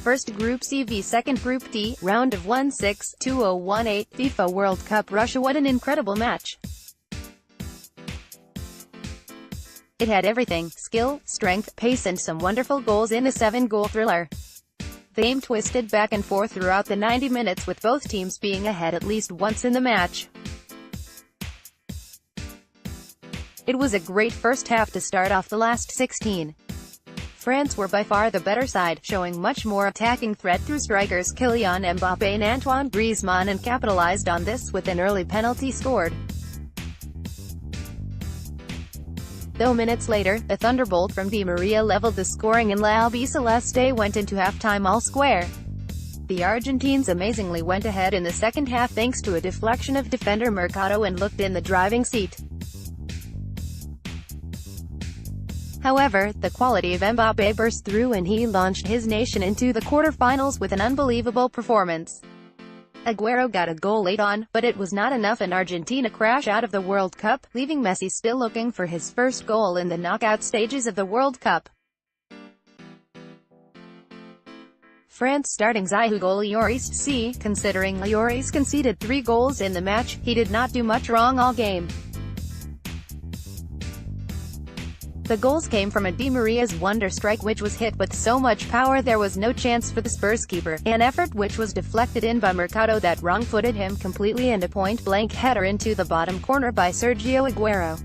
First Group C v Second Group D, round of 1/6/2018, FIFA World Cup Russia. What an incredible match! It had everything: skill, strength, pace and some wonderful goals in a 7-goal thriller. The game twisted back and forth throughout the 90 minutes, with both teams being ahead at least once in the match. It was a great first half to start off the last 16. France were by far the better side, showing much more attacking threat through strikers Kylian, Mbappe and Antoine, Griezmann, and capitalized on this with an early penalty scored. Though minutes later, a thunderbolt from Di Maria leveled the scoring and La Albiceleste went into halftime all square. The Argentines amazingly went ahead in the second half thanks to a deflection of defender Mercado and looked in the driving seat. However, the quality of Mbappe burst through and he launched his nation into the quarter-finals with an unbelievable performance. Aguero got a goal late on, but it was not enough and Argentina crashed out of the World Cup, leaving Messi still looking for his first goal in the knockout stages of the World Cup. France starting Hugo Lloris C. Considering Lloris conceded 3 goals in the match, he did not do much wrong all game. The goals came from a Di Maria's wonder strike which was hit with so much power there was no chance for the Spurs keeper, an effort which was deflected in by Mercado that wrong-footed him completely, and a point-blank header into the bottom corner by Sergio Aguero.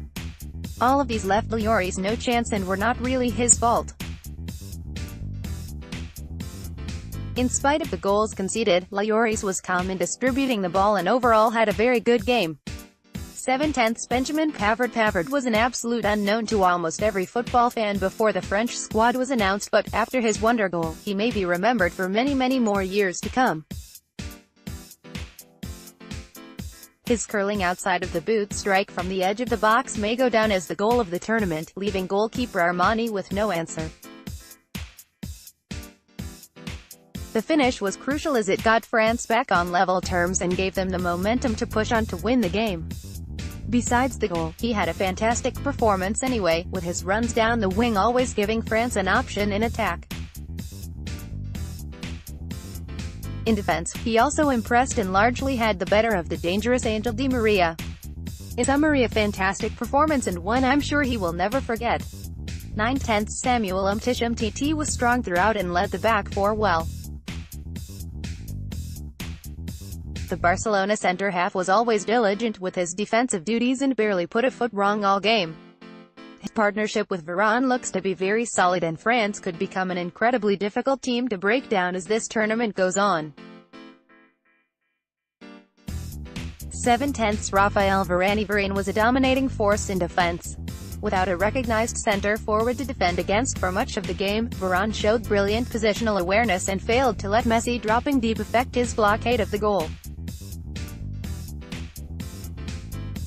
All of these left Lloris no chance and were not really his fault. In spite of the goals conceded, Lloris was calm in distributing the ball and overall had a very good game. 7/10 Benjamin Pavard was an absolute unknown to almost every football fan before the French squad was announced, but after his wonder goal, he may be remembered for many more years to come. His curling outside of the boot strike from the edge of the box may go down as the goal of the tournament, leaving goalkeeper Armani with no answer. The finish was crucial as it got France back on level terms and gave them the momentum to push on to win the game. Besides the goal, he had a fantastic performance anyway, with his runs down the wing always giving France an option in attack. In defense, he also impressed and largely had the better of the dangerous Angel Di Maria. In summary, a fantastic performance and one I'm sure he will never forget. 9/10 Samuel Umtiti was strong throughout and led the back four well. The Barcelona centre-half was always diligent with his defensive duties and barely put a foot wrong all game. His partnership with Varane looks to be very solid and France could become an incredibly difficult team to break down as this tournament goes on. 7/10 Rafael Varane was a dominating force in defense. Without a recognized center-forward to defend against for much of the game, Varane showed brilliant positional awareness and failed to let Messi dropping deep affect his blockade of the goal.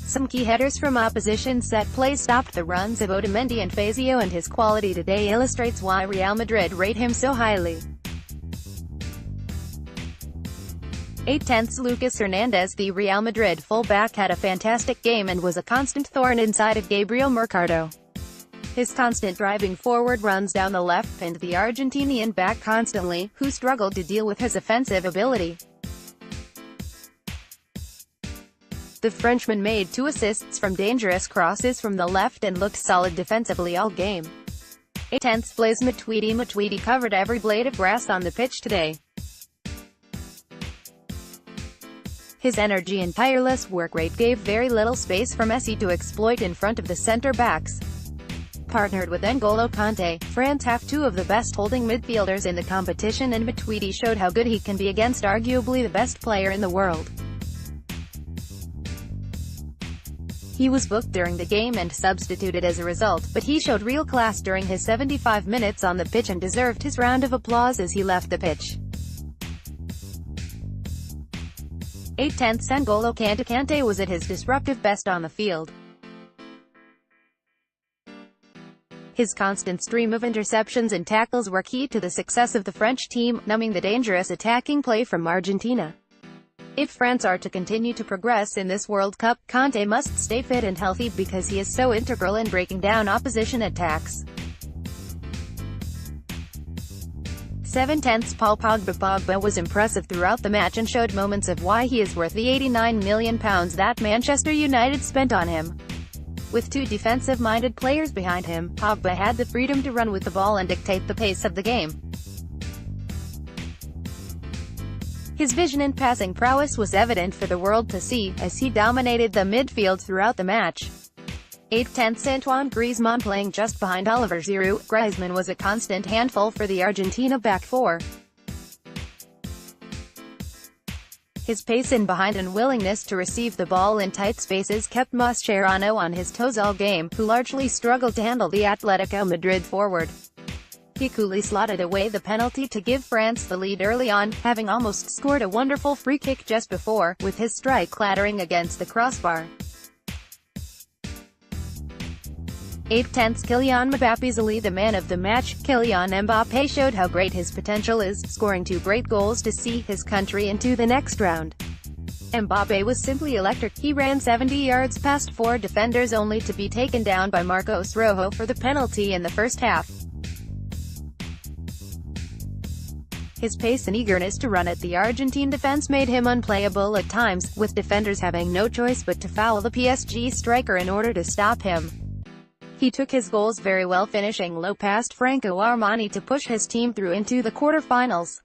Some key headers from opposition set plays stopped the runs of Otamendi and Fazio, and his quality today illustrates why Real Madrid rate him so highly. 8/10 Lucas Hernandez, the Real Madrid fullback, had a fantastic game and was a constant thorn inside of Gabriel Mercado. His constant driving forward runs down the left pinned the Argentinian back constantly, who struggled to deal with his offensive ability. The Frenchman made 2 assists from dangerous crosses from the left and looked solid defensively all game. 8/10 Blaise Matuidi covered every blade of grass on the pitch today. His energy and tireless work rate gave very little space for Messi to exploit in front of the centre-backs. Partnered with N'Golo Kanté, France have 2 of the best holding midfielders in the competition, and Matuidi showed how good he can be against arguably the best player in the world. He was booked during the game and substituted as a result, but he showed real class during his 75 minutes on the pitch and deserved his round of applause as he left the pitch. 8/10 N'Golo Kanté was at his disruptive best on the field. His constant stream of interceptions and tackles were key to the success of the French team, numbing the dangerous attacking play from Argentina. If France are to continue to progress in this World Cup, Kanté must stay fit and healthy because he is so integral in breaking down opposition attacks. 7/10 Paul Pogba was impressive throughout the match and showed moments of why he is worth the £89 million that Manchester United spent on him. With two defensive-minded players behind him, Pogba had the freedom to run with the ball and dictate the pace of the game. His vision and passing prowess was evident for the world to see, as he dominated the midfield throughout the match. 8/10 Antoine Griezmann playing just behind Oliver Giroud. Griezmann was a constant handful for the Argentina back four. His pace in behind and willingness to receive the ball in tight spaces kept Mascherano on his toes all game, who largely struggled to handle the Atletico Madrid forward. He coolly slotted away the penalty to give France the lead early on, having almost scored a wonderful free kick just before, with his strike clattering against the crossbar. 8/10 Kylian Mbappe's the man of the match. Kylian Mbappe showed how great his potential is, scoring two great goals to see his country into the next round. Mbappe was simply electric. He ran 70 yards past four defenders only to be taken down by Marcos Rojo for the penalty in the first half. His pace and eagerness to run at the Argentine defense made him unplayable at times, with defenders having no choice but to foul the PSG striker in order to stop him. He took his goals very well, finishing low past Franco Armani to push his team through into the quarter-finals.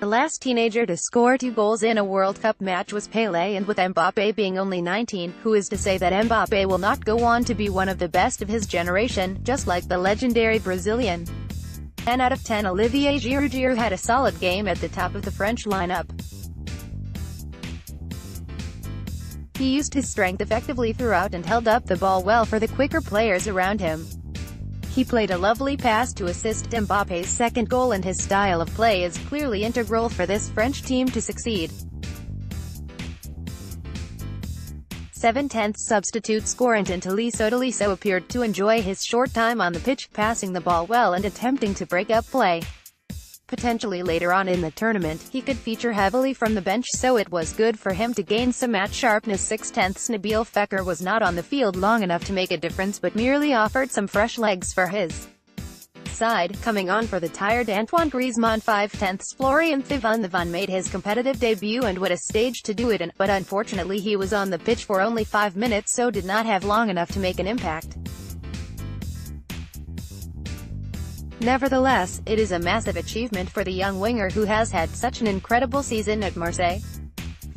The last teenager to score 2 goals in a World Cup match was Pelé, and with Mbappe being only 19, who is to say that Mbappe will not go on to be one of the best of his generation, just like the legendary Brazilian. 10 out of 10 Olivier Giroud had a solid game at the top of the French lineup. He used his strength effectively throughout and held up the ball well for the quicker players around him. He played a lovely pass to assist Mbappe's second goal, and his style of play is clearly integral for this French team to succeed. 7/10 substitute Corentin Tolisso appeared to enjoy his short time on the pitch, passing the ball well and attempting to break up play. Potentially later on in the tournament, he could feature heavily from the bench, so it was good for him to gain some match sharpness. 6/10 Nabil Fekir was not on the field long enough to make a difference, but merely offered some fresh legs for his side, coming on for the tired Antoine Griezmann. 5/10 Florian Thauvin made his competitive debut and what a stage to do it in, but unfortunately he was on the pitch for only 5 minutes, so did not have long enough to make an impact. Nevertheless, it is a massive achievement for the young winger who has had such an incredible season at Marseille.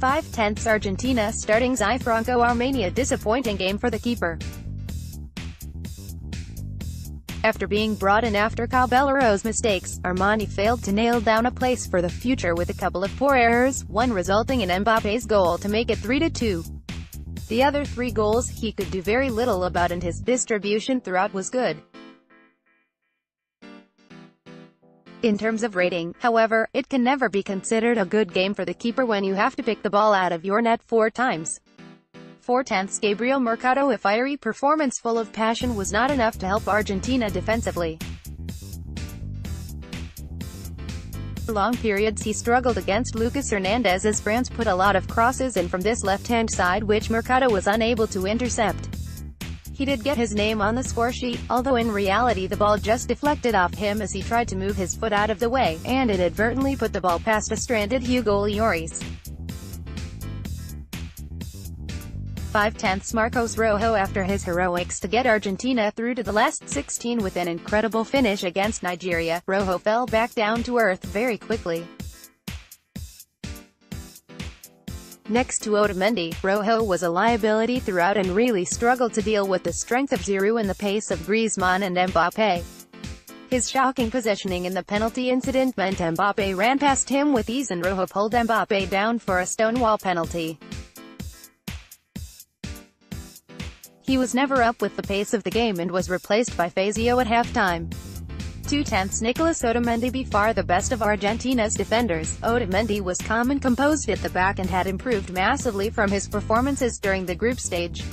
5/10 Argentina starting Franco Armani, disappointing game for the keeper. After being brought in after Caballero's mistakes, Armani failed to nail down a place for the future with a couple of poor errors, one resulting in Mbappe's goal to make it 3-2. The other 3 goals he could do very little about, and his distribution throughout was good. In terms of rating, however, it can never be considered a good game for the keeper when you have to pick the ball out of your net 4 times. 4/10 Gabriel Mercado, a fiery performance full of passion was not enough to help Argentina defensively. For long periods he struggled against Lucas Hernandez as France put a lot of crosses in from this left-hand side which Mercado was unable to intercept. He did get his name on the scoresheet, although in reality the ball just deflected off him as he tried to move his foot out of the way, and inadvertently put the ball past a stranded Hugo Lloris. 5/10 Marcos Rojo, after his heroics to get Argentina through to the last 16 with an incredible finish against Nigeria, Rojo fell back down to earth very quickly. Next to Otamendi, Rojo was a liability throughout and really struggled to deal with the strength of Giroud and the pace of Griezmann and Mbappe. His shocking positioning in the penalty incident meant Mbappe ran past him with ease, and Rojo pulled Mbappe down for a stonewall penalty. He was never up with the pace of the game and was replaced by Fazio at halftime. 2/10 Nicolas Otamendi, by far the best of Argentina's defenders. Otamendi was calm and composed at the back and had improved massively from his performances during the group stage.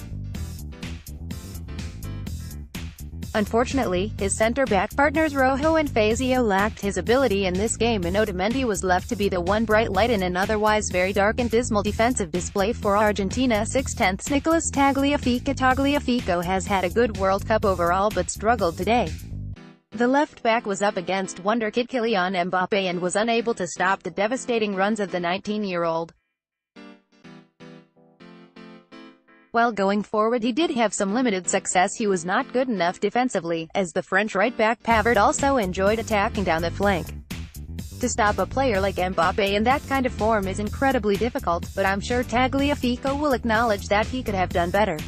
Unfortunately, his center-back partners Rojo and Fazio lacked his ability in this game, and Otamendi was left to be the one bright light in an otherwise very dark and dismal defensive display for Argentina. 6/10 Nicolas Tagliafico has had a good World Cup overall but struggled today. The left-back was up against wonderkid Kylian Mbappe and was unable to stop the devastating runs of the 19-year-old. While going forward he did have some limited success, he was not good enough defensively, as the French right-back Pavard also enjoyed attacking down the flank. To stop a player like Mbappe in that kind of form is incredibly difficult, but I'm sure Tagliafico will acknowledge that he could have done better.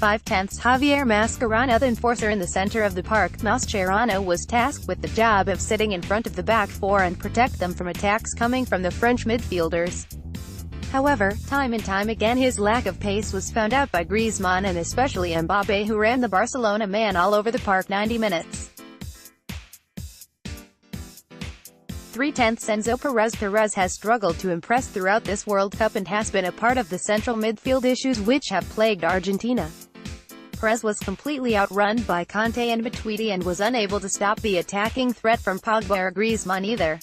5/10 Javier Mascherano, the enforcer in the center of the park. Mascherano was tasked with the job of sitting in front of the back four and protect them from attacks coming from the French midfielders. However, time and time again his lack of pace was found out by Griezmann and especially Mbappe, who ran the Barcelona man all over the park 90 minutes. 3/10 Enzo Perez has struggled to impress throughout this World Cup and has been a part of the central midfield issues which have plagued Argentina. Perez was completely outrun by Kanté and Matuidi and was unable to stop the attacking threat from Pogba or Griezmann either.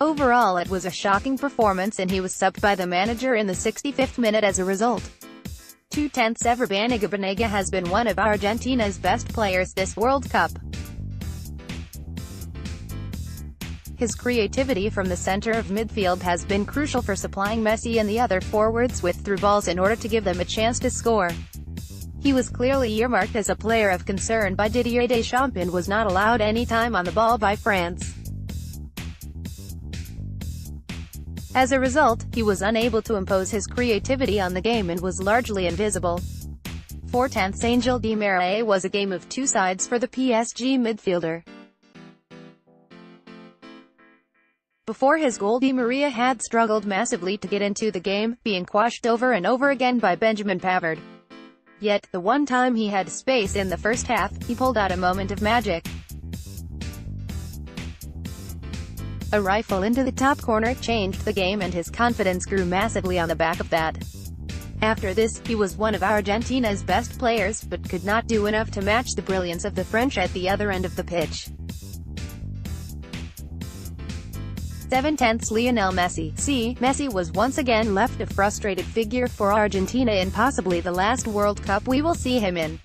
Overall it was a shocking performance and he was subbed by the manager in the 65th minute as a result. 2/10 Ever Banega has been one of Argentina's best players this World Cup. His creativity from the center of midfield has been crucial for supplying Messi and the other forwards with through balls in order to give them a chance to score. He was clearly earmarked as a player of concern by Didier Deschamps and was not allowed any time on the ball by France. As a result, he was unable to impose his creativity on the game and was largely invisible. 4/10 Angel Di Maria was a game of two sides for the PSG midfielder. Before his goal, Di Maria had struggled massively to get into the game, being quashed over and over again by Benjamin Pavard. Yet, the one time he had space in the first half, he pulled out a moment of magic. A rifle into the top corner changed the game and his confidence grew massively on the back of that. After this, he was one of Argentina's best players, but could not do enough to match the brilliance of the French at the other end of the pitch. 7/10 Lionel Messi. Messi was once again left a frustrated figure for Argentina in possibly the last World Cup we will see him in.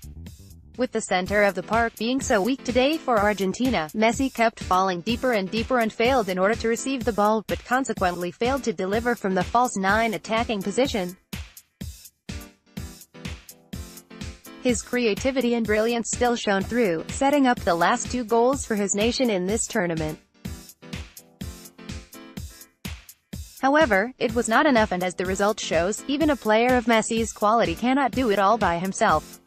With the center of the park being so weak today for Argentina, Messi kept falling deeper and deeper and failed in order to receive the ball, but consequently failed to deliver from the false nine attacking position. His creativity and brilliance still shone through, setting up the last two goals for his nation in this tournament. However, it was not enough, and as the result shows, even a player of Messi's quality cannot do it all by himself.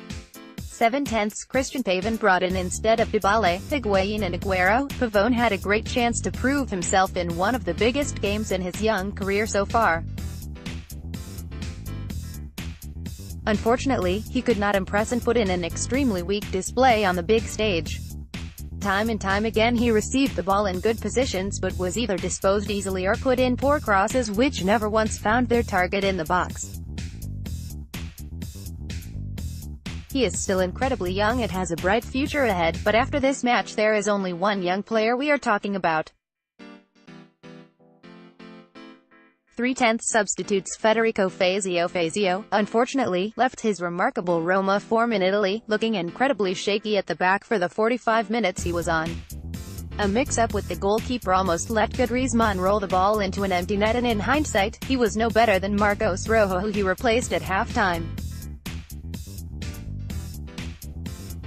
7/10 Christian Pavón brought in instead of Dybala, Higuain and Aguero. Pavón had a great chance to prove himself in one of the biggest games in his young career so far. Unfortunately, he could not impress and put in an extremely weak display on the big stage. Time and time again he received the ball in good positions but was either disposed easily or put in poor crosses which never once found their target in the box. He is still incredibly young and has a bright future ahead, but after this match there is only one young player we are talking about. 3/10 substitutes Federico Fazio, unfortunately, left his remarkable Roma form in Italy, looking incredibly shaky at the back for the 45 minutes he was on. A mix-up with the goalkeeper almost let Griezmann roll the ball into an empty net, and in hindsight, he was no better than Marcos Rojo, who he replaced at halftime.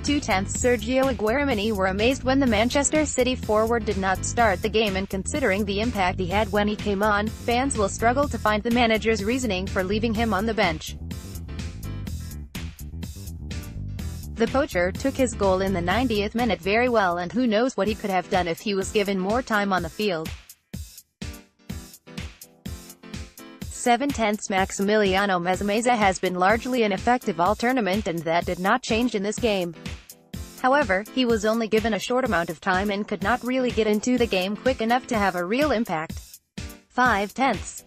2/10 Sergio Aguero and Mane were amazed when the Manchester City forward did not start the game, and considering the impact he had when he came on, fans will struggle to find the manager's reasoning for leaving him on the bench. The poacher took his goal in the 90th minute very well, and who knows what he could have done if he was given more time on the field. 7/10 Maximiliano Meza has been largely ineffective all tournament, and that did not change in this game. However, he was only given a short amount of time and could not really get into the game quick enough to have a real impact. 5/10